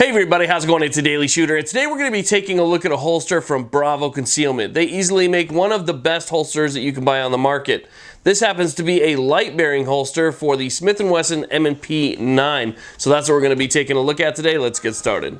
Hey everybody, how's it going? It's a Daily Shooter, and today we're going to be taking a look at a holster from Bravo Concealment. They easily make one of the best holsters that you can buy on the market. This happens to be a light-bearing holster for the Smith & Wesson M&P 9. So that's what we're going to be taking a look at today. Let's get started.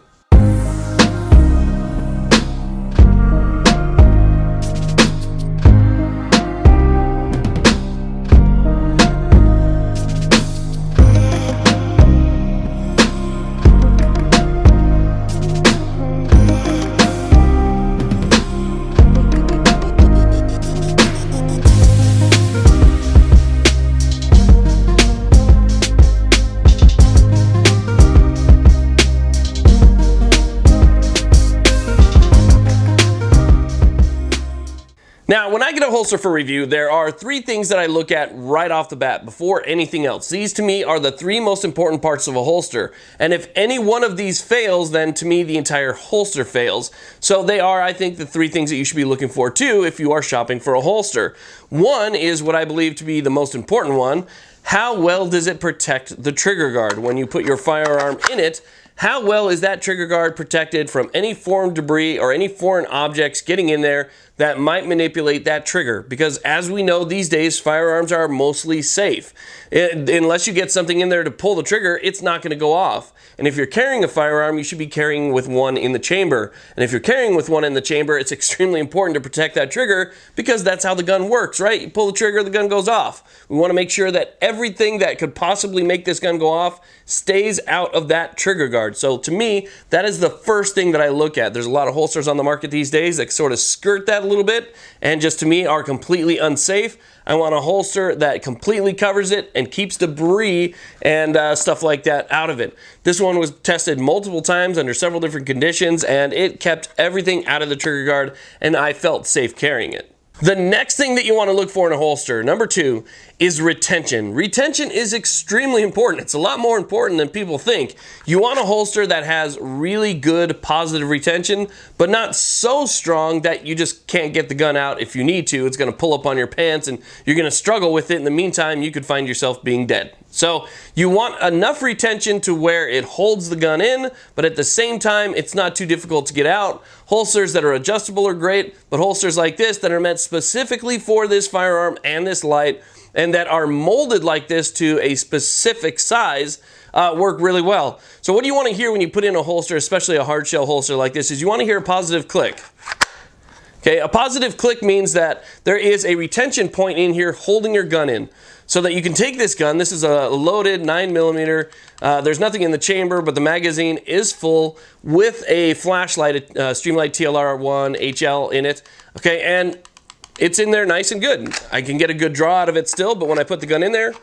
Now, when I get a holster for review, there are three things that I look at right off the bat before anything else. These to me are the three most important parts of a holster. And if any one of these fails, then to me the entire holster fails. So they are, I think, the three things that you should be looking for too if you are shopping for a holster. One is what I believe to be the most important one. How well does it protect the trigger guard? When you put your firearm in it, how well is that trigger guard protected from any foreign debris or any foreign objects getting in there that might manipulate that trigger? Because as we know these days, firearms are mostly safe. Unless you get something in there to pull the trigger, it's not going to go off. And if you're carrying a firearm, you should be carrying with one in the chamber. And if you're carrying with one in the chamber, it's extremely important to protect that trigger because that's how the gun works, right? You pull the trigger, the gun goes off. We want to make sure that everything that could possibly make this gun go off stays out of that trigger guard. So to me, that is the first thing that I look at. There's a lot of holsters on the market these days that sort of skirt that a little bit and just to me are completely unsafe. I want a holster that completely covers it and keeps debris and stuff like that out of it. This one was tested multiple times under several different conditions and it kept everything out of the trigger guard and I felt safe carrying it. The next thing that you want to look for in a holster, number two, is retention. Retention is extremely important. It's a lot more important than people think. You want a holster that has really good positive retention, but not so strong that you just can't get the gun out if you need to. It's going to pull up on your pants and you're going to struggle with it. In the meantime, you could find yourself being dead. So you want enough retention to where it holds the gun in, but at the same time, it's not too difficult to get out. Holsters that are adjustable are great, but holsters like this that are meant specifically for this firearm and this light, and that are molded like this to a specific size, work really well. So what do you want to hear when you put in a holster, especially a hard shell holster like this, is you want to hear a positive click. Okay, a positive click means that there is a retention point in here holding your gun in. So that you can take this gun, this is a loaded 9mm, there's nothing in the chamber, but the magazine is full with a flashlight, Streamlight TLR 1 HL in it. Okay, and it's in there nice and good. I can get a good draw out of it still, but when I put the gun in there,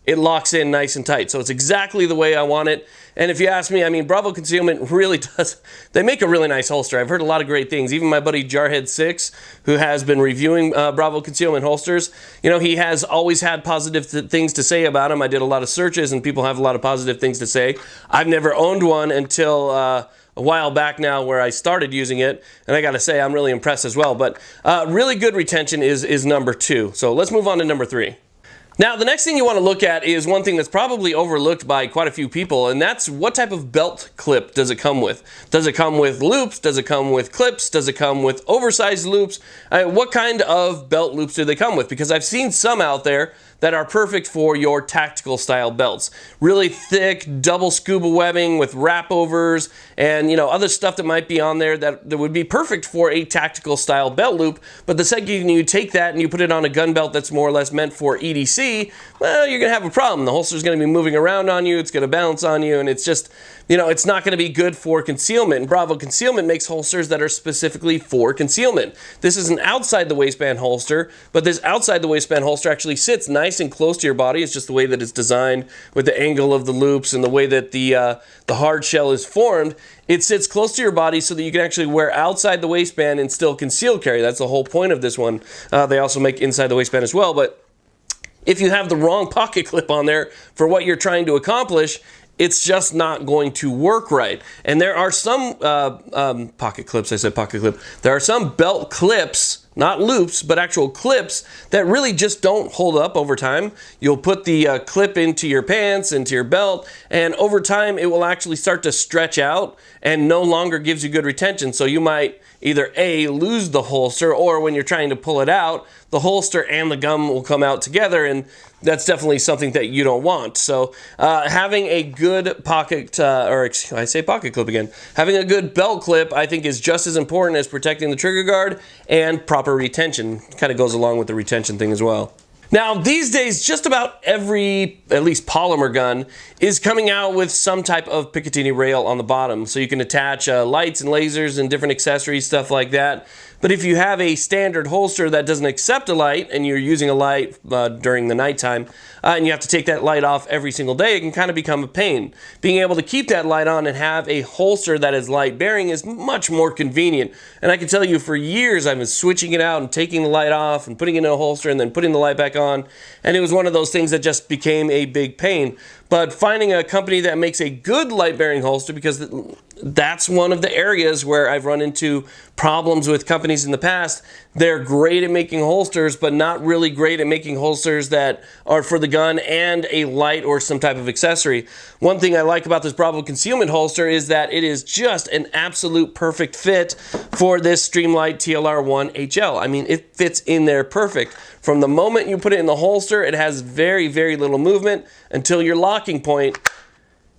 it locks in nice and tight. So it's exactly the way I want it. And if you ask me, I mean, Bravo Concealment really does, they make a really nice holster. I've heard a lot of great things. Even my buddy Jarhead6, who has been reviewing Bravo Concealment holsters, you know, he has always had positive things to say about them. I did a lot of searches and people have a lot of positive things to say. I've never owned one until a while back now where I started using it, and I gotta say I'm really impressed as well. But really good retention is number two. So let's move on to number three. Now, the next thing you want to look at is one thing that's probably overlooked by quite a few people, and that's what type of belt clip does it come with? Does it come with loops? Does it come with clips? Does it come with oversized loops? What kind of belt loops do they come with? Because I've seen some out there that are perfect for your tactical style belts. Really thick, double scuba webbing with wrap overs and, you know, other stuff that might be on there that would be perfect for a tactical style belt loop. But the second you take that and you put it on a gun belt that's more or less meant for EDC, well, you're gonna have a problem. The holster's gonna be moving around on you, it's gonna bounce on you, and it's just, you know, it's not gonna be good for concealment. And Bravo Concealment makes holsters that are specifically for concealment. This is an outside the waistband holster, but this outside the waistband holster actually sits nice and close to your body. It's just the way that it's designed with the angle of the loops and the way that the hard shell is formed. It sits close to your body so that you can actually wear outside the waistband and still conceal carry. That's the whole point of this one. They also make inside the waistband as well, but if you have the wrong pocket clip on there for what you're trying to accomplish, it's just not going to work right. And there are some pocket clips, I said pocket clip, there are some belt clips not loops, but actual clips that really just don't hold up over time. You'll put the clip into your pants, into your belt, and over time it will actually start to stretch out and no longer gives you good retention. So you might either A, lose the holster, or when you're trying to pull it out, the holster and the gum will come out together, and that's definitely something that you don't want. So having a good pocket, I say pocket clip again, having a good belt clip I think is just as important as protecting the trigger guard, and proper retention kind of goes along with the retention thing as well. Now, these days, just about every, at least polymer gun, is coming out with some type of Picatinny rail on the bottom. So you can attach lights and lasers and different accessories, stuff like that. But if you have a standard holster that doesn't accept a light, and you're using a light during the nighttime, and you have to take that light off every single day, it can kind of become a pain. Being able to keep that light on and have a holster that is light bearing is much more convenient. And I can tell you, for years I've been switching it out and taking the light off and putting it in a holster and then putting the light back on, and it was one of those things that just became a big pain. But finding a company that makes a good light bearing holster, because that's one of the areas where I've run into problems with companies in the past. They're great at making holsters, but not really great at making holsters that are for the gun and a light or some type of accessory. One thing I like about this Bravo Concealment holster is that it is just an absolute perfect fit for this Streamlight TLR 1 HL. I mean, it fits in there perfect. From the moment you put it in the holster, it has very, very little movement until your locking point.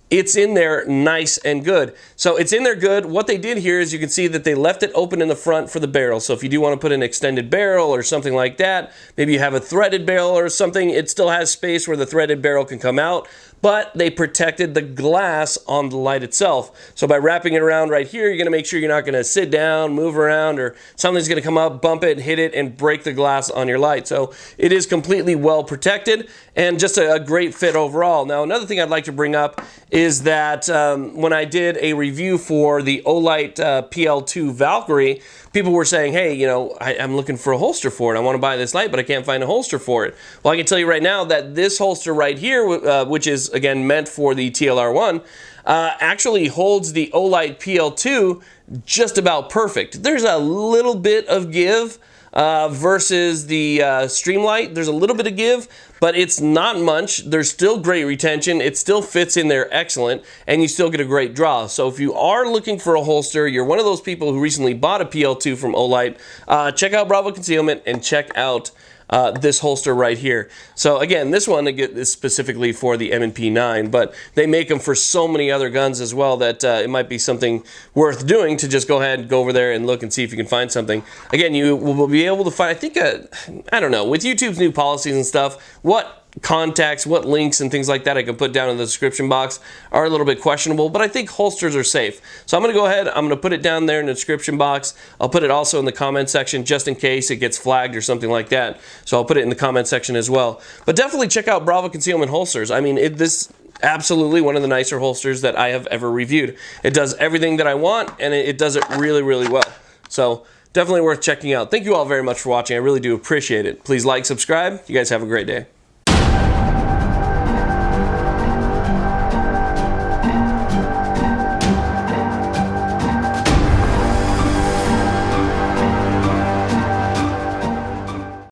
It's in there nice and good. So it's in there good. What they did here is you can see that they left it open in the front for the barrel. So if you do want to put an extended barrel or something like that, maybe you have a threaded barrel or something, it still has space where the threaded barrel can come out. But they protected the glass on the light itself. So by wrapping it around right here, you're going to make sure you're not going to sit down, move around, or something's going to come up, bump it, hit it, and break the glass on your light. So it is completely well protected and just a great fit overall. Now, another thing I'd like to bring up is that when I did a review for the Olight PL-2 Valkyrie, people were saying, hey, you know, I'm looking for a holster for it. I want to buy this light, but I can't find a holster for it. Well, I can tell you right now that this holster right here, which is, again, meant for the TLR1, actually holds the Olight PL-2 just about perfect. There's a little bit of give versus the Streamlight. There's a little bit of give, but it's not much. There's still great retention. It still fits in there excellent, and you still get a great draw. So if you are looking for a holster, you're one of those people who recently bought a PL-2 from Olight, check out Bravo Concealment and check out this holster right here. So again, this one is specifically for the M&P 9, but they make them for so many other guns as well that it might be something worth doing to just go ahead and go over there and look and see if you can find something. Again, you will be able to find, I think, I don't know, with YouTube's new policies and stuff, what contacts, what links and things like that I can put down in the description box are a little bit questionable, but I think holsters are safe. So I'm going to go ahead, I'm going to put it down there in the description box. I'll put it also in the comment section just in case it gets flagged or something like that. So I'll put it in the comment section as well. But definitely check out Bravo Concealment holsters. I mean, this absolutely one of the nicer holsters that I have ever reviewed. It does everything that I want, and it does it really, really well. So definitely worth checking out. Thank you all very much for watching. I really do appreciate it. Please like, subscribe. You guys have a great day.